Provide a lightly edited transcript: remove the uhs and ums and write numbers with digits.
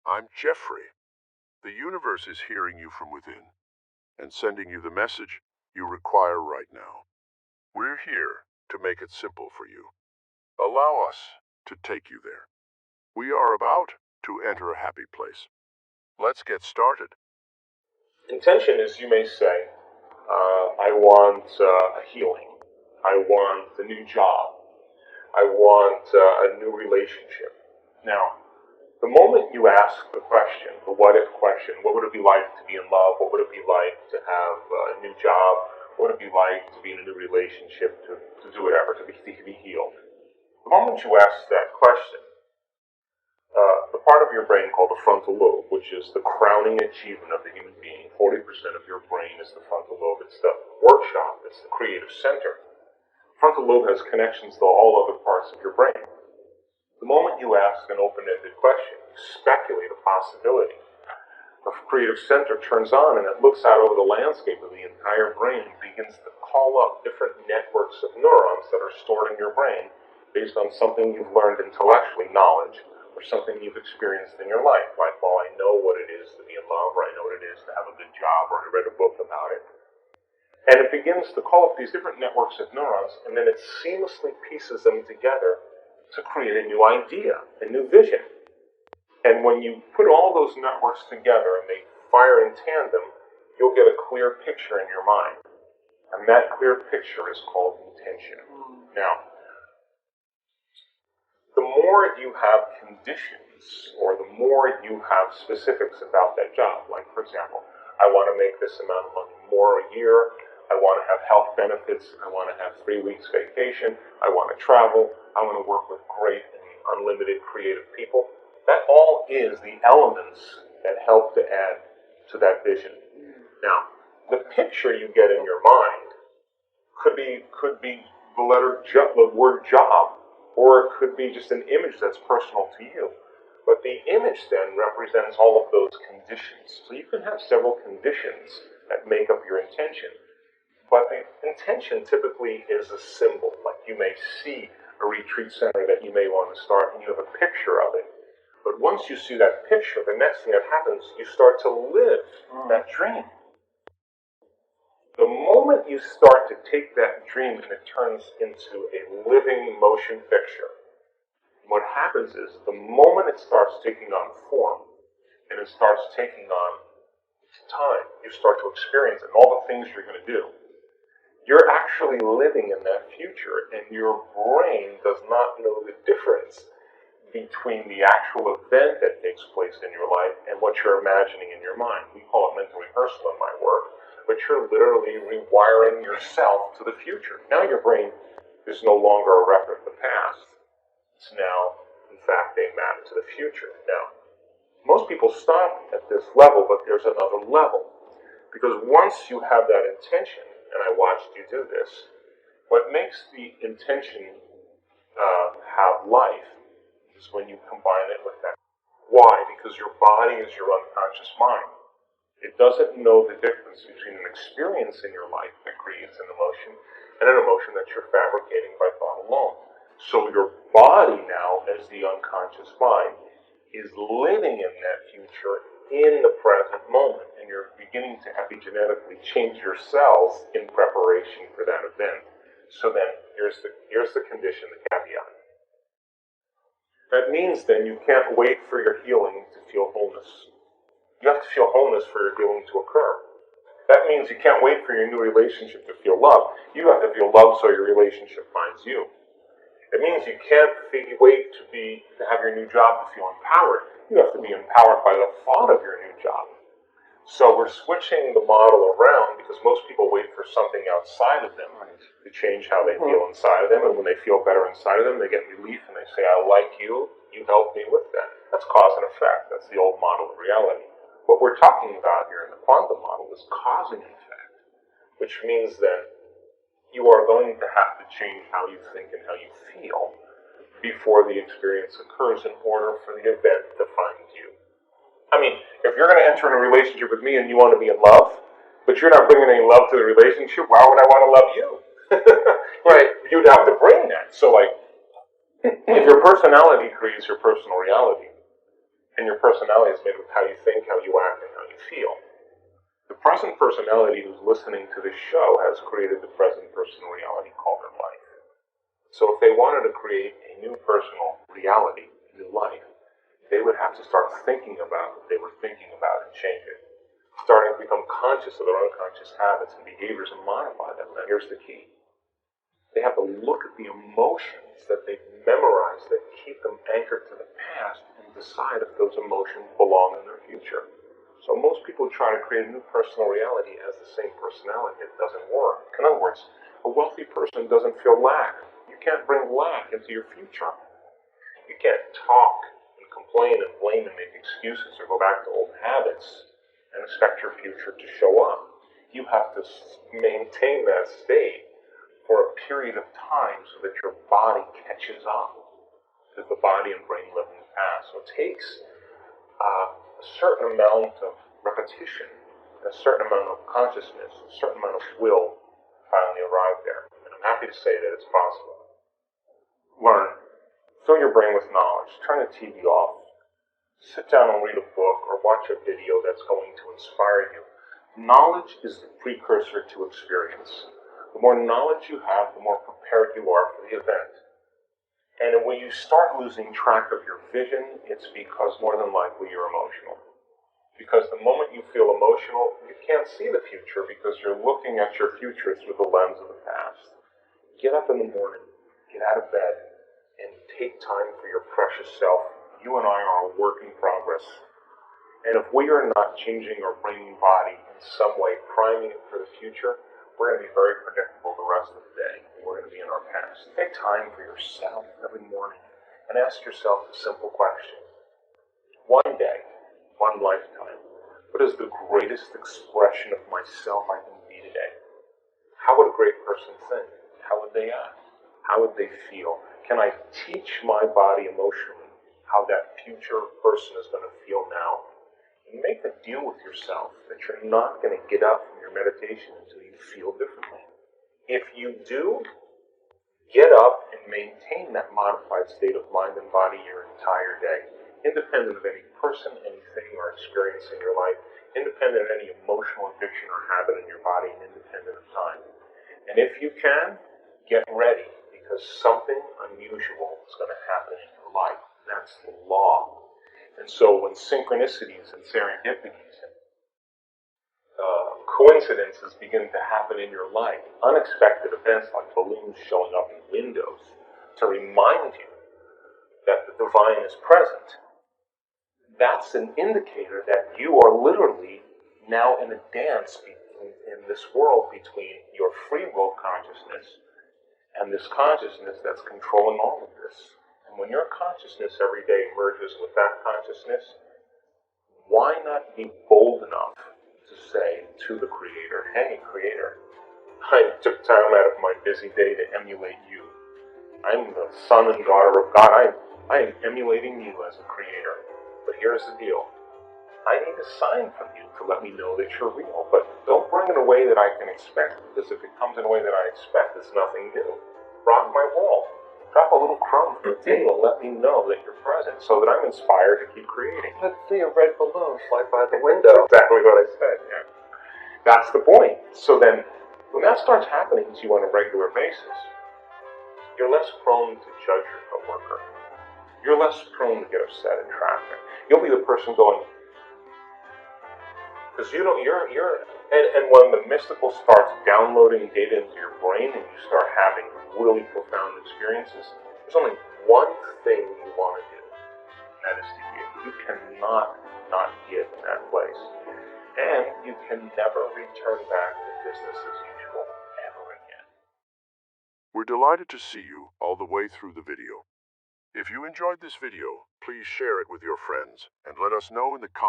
I'm Jeffrey. The universe is hearing you from within and sending you the message you require right now. We're here to make it simple for you. Allow us to take you there. We are about to enter a happy place. Let's get started. Intention is, you may say, I want a healing. I want a new job. I want a new relationship. Now, the moment you ask the question, the what if question, what would it be like to be in love? What would it be like to have a new job? What would it be like to be in a new relationship, to do whatever, to be healed? The moment you ask that question, the part of your brain called the frontal lobe, which is the crowning achievement of the human being, 40% of your brain is the frontal lobe. It's the workshop. It's the creative center. Frontal lobe has connections to all other parts of your brain. The moment you ask an open-ended question, you speculate a possibility. The creative center turns on and it looks out over the landscape of the entire brain and begins to call up different networks of neurons that are stored in your brain based on something you've learned intellectually, knowledge, or something you've experienced in your life. Like, well, I know what it is to be in love, or I know what it is to have a good job, or I read a book about it. And it begins to call up these different networks of neurons, and then it seamlessly pieces them together to create a new idea, a new vision. And when you put all those networks together and they fire in tandem, you'll get a clear picture in your mind. And that clear picture is called intention. Now, the more you have conditions, or the more you have specifics about that job, like, for example, I want to make this amount of money more a year, I want to have health benefits, I want to have 3 weeks vacation, I want to travel, I want to work with great and unlimited creative people. That all is the elements that help to add to that vision. Now, the picture you get in your mind could be the word job, or it could be just an image that's personal to you. But the image then represents all of those conditions. So you can have several conditions that make up your intention. But the intention typically is a symbol. Like, you may see a retreat center that you may want to start and you have a picture of it. But once you see that picture, the next thing that happens, you start to live that dream. The moment you start to take that dream and it turns into a living motion picture, what happens is the moment it starts taking on form and it starts taking on time, you start to experience it and all the things you're going to do, you're actually living in that future, and your brain does not know the difference between the actual event that takes place in your life and what you're imagining in your mind. We call it mental rehearsal in my work, but you're literally rewiring yourself to the future. Now your brain is no longer a record of the past. It's now, in fact, a map to the future. Now, most people stop at this level, but there's another level. Because once you have that intention, and I watched you do this, what makes the intention have life is when you combine it with that. Why? Because your body is your unconscious mind. It doesn't know the difference between an experience in your life that creates an emotion and an emotion that you're fabricating by thought alone. So your body now, as the unconscious mind, is living in that future in the present moment, and you're beginning to epigenetically change your cells in preparation for that event. So then, here's the condition, the caveat. That means then you can't wait for your healing to feel wholeness. You have to feel wholeness for your healing to occur. That means you can't wait for your new relationship to feel love. You have to feel love so your relationship finds you. It means you can't wait to have your new job to feel empowered. You have to be empowered by the thought of your new job. So we're switching the model around because most people wait for something outside of them to change how they feel inside of them. And when they feel better inside of them, they get relief and they say, I like you, you helped me with that. That's cause and effect. That's the old model of reality. What we're talking about here in the quantum model is cause and effect, which means that you are going to have to change how you think and how you feel before the experience occurs in order for the event to find you. I mean, if you're going to enter in a relationship with me and you want to be in love, but you're not bringing any love to the relationship, why would I want to love you? Right? You'd have to bring that. So, like, if your personality creates your personal reality, And your personality is made of how you think, how you act, and how you feel. The present personality who's listening to this show has created the present personal reality called their life. So if they wanted to create a new personal reality, a new life, they would have to start thinking about what they were thinking about and change it. Starting to become conscious of their unconscious habits and behaviors and modify them. Now here's the key. They have to look at the emotions that they've memorized that keep them anchored to the past and decide if those emotions belong in their future. So most people try to create a new personal reality as the same personality. It doesn't work. In other words, a wealthy person doesn't feel lack. You can't bring lack into your future. You can't talk and complain and blame and make excuses or go back to old habits and expect your future to show up. You have to maintain that state for a period of time so that your body catches up. Because the body and brain live in the past. So it takes a certain amount of repetition, a certain amount of consciousness, a certain amount of will to finally arrive there. And I'm happy to say that it's possible. Learn. Fill your brain with knowledge. Turn the TV off. Sit down and read a book or watch a video that's going to inspire you. Knowledge is the precursor to experience. The more knowledge you have, the more prepared you are for the event. And when you start losing track of your vision, it's because more than likely you're emotional. Because the moment you feel emotional, you can't see the future because you're looking at your future through the lens of the past. Get up in the morning, get out of bed, and take time for your precious self. You and I are a work in progress. And if we are not changing our brain and body in some way, priming it for the future, we're going to be very predictable the rest of the day. We're going to be in our past. Take time for yourself every morning and ask yourself a simple question. One day, one lifetime, what is the greatest expression of myself I can be today? How would a great person think? How would they act? How would they feel? Can I teach my body emotionally how that future person is going to feel now? And make a deal with yourself that you're not going to get up from your meditation until you feel differently. If you do, get up and maintain that modified state of mind and body your entire day, independent of any person, anything, or experience in your life, independent of any emotional addiction or habit in your body, and independent of time. And if you can, get ready, because something unusual is going to happen in your life. That's the law. And so when synchronicities and serendipities and coincidences begin to happen in your life, unexpected events like balloons showing up in windows to remind you that the divine is present, that's an indicator that you are literally now in a dance in this world between your free will consciousness and this consciousness that's controlling all of this. And when your consciousness every day merges with that consciousness, why not be bold enough to say to the Creator, hey, Creator, I took time out of my busy day to emulate you. I'm the son and daughter of God. I am emulating you as a Creator. But here's the deal. I need a sign from you to let me know that you're real. But don't bring it in a way that I can expect, because if it comes in a way that I expect, it's nothing new. Rock my world. Drop a little crumb from the table and let me know that you're present so that I'm inspired to keep creating. Let's see a red balloon fly by the window. That's exactly what I said, yeah. That's the point. So then, when that starts happening to you on a regular basis, you're less prone to judge your coworker. You're less prone to get upset in traffic. You'll be the person going, because you don't, and when the mystical starts downloading data into your brain and you start having really profound experiences, there's only one thing you want to do, and that is to give. You cannot not give in that place. And you can never return back to business as usual ever again. We're delighted to see you all the way through the video. If you enjoyed this video, please share it with your friends and let us know in the comments.